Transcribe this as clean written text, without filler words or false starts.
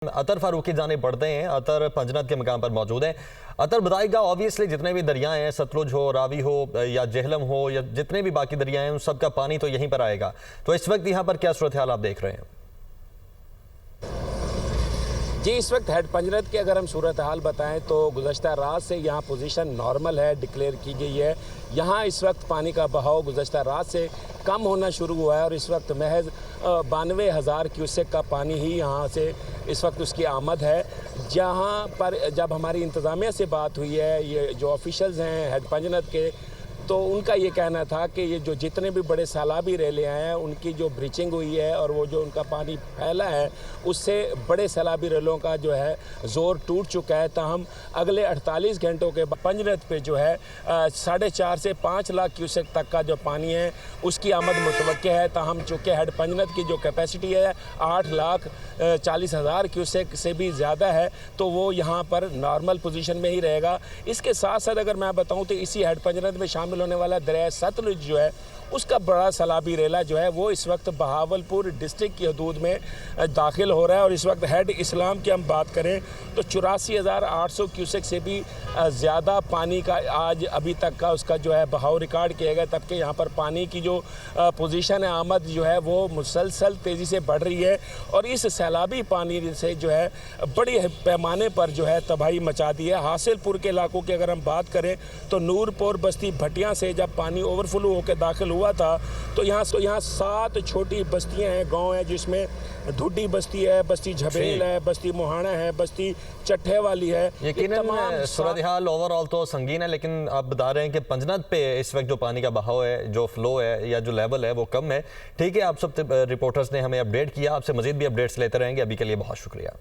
अतर फारूकी जाने बढ़ते हैं। अतर पंजनद के मकाम पर मौजूद हैं। अतर बताएगा, ऑब्वियसली जितने भी दरियाएं हैं, सतलुज हो, रावी हो या जेहलम हो या जितने भी बाकी दरियाएं हैं, उन सबका पानी तो यहीं पर आएगा। तो इस वक्त यहाँ पर क्या सूरत हाल आप देख रहे हैं? जी, इस वक्त हेड पंजनद की अगर हम सूरत हाल बताएं तो गुज़श्ता रात से यहाँ पोजीशन नॉर्मल है, डिक्लेयर की गई है। यहाँ इस वक्त पानी का बहाव गुज़श्ता रात से कम होना शुरू हुआ है और इस वक्त महज 92,000 क्यूसेक का पानी ही यहाँ से इस वक्त उसकी आमद है। जहाँ पर जब हमारी इंतज़ामिया से बात हुई है, ये जो ऑफिशल्स हैं हेड पंजनद के, तो उनका ये कहना था कि ये जो जितने भी बड़े सैलाबी रेले आए हैं उनकी जो ब्रीचिंग हुई है और वो जो उनका पानी फैला है उससे बड़े सैलाबी रेलों का जो है ज़ोर टूट चुका है। ताहम अगले 48 घंटों के पंजनद पे जो है 4.5 से 5 लाख क्यूसेक तक का जो पानी है उसकी आमद मुतवक्के है। ताहम चूँकि हेड पंजनद की जो कैपेसिटी है 8,40,000 क्यूसेक से भी ज़्यादा है, तो वो यहाँ पर नॉर्मल पोजीशन में ही रहेगा। इसके साथ साथ अगर मैं बताऊँ तो इसी हेड पंजनद में शामिल होने वाला दरिया सतलुज जो है उसका बड़ा सैलाबी रेला जो है वो इस वक्त बहावलपुर डिस्ट्रिक्ट की हदूद में दाखिल हो रहा है और इस वक्त हेड इस्लाम की हम बात करें तो 84,800 क्यूसेक से भी ज़्यादा पानी का आज अभी तक का उसका जो है बहाव रिकॉर्ड किया गया। तब के यहाँ पर पानी की जो पोजीशन है आमद जो है वो मुसलसल तेज़ी से बढ़ रही है और इस सैलाबी पानी से जो है बड़ी पैमाने पर जो है तबाही मचा दी है। हासिलपुर के इलाकों की अगर हम बात करें तो नूरपुर बस्ती भटिया से जब पानी ओवरफ्लो होकर दाखिल हुआ था तो यहाँ 7 छोटी बस्तियां हैं, गांव है, जिसमें ढुड्डी बस्ती है, बस्ती झबेल है, बस्ती मोहाना है, बस्ती चट्ठे वाली है। यकीनन सूरत हाल ओवरऑल तो संगीन है, लेकिन आप बता रहे हैं कि पंजनद पे इस वक्त जो पानी का बहाव है, जो फ्लो है या जो लेवल है वो कम है। ठीक है, आप सब रिपोर्टर्स ने हमें अपडेट किया। आपसे मजीद भी अपडेट्स लेते रहेंगे। अभी के लिए बहुत शुक्रिया।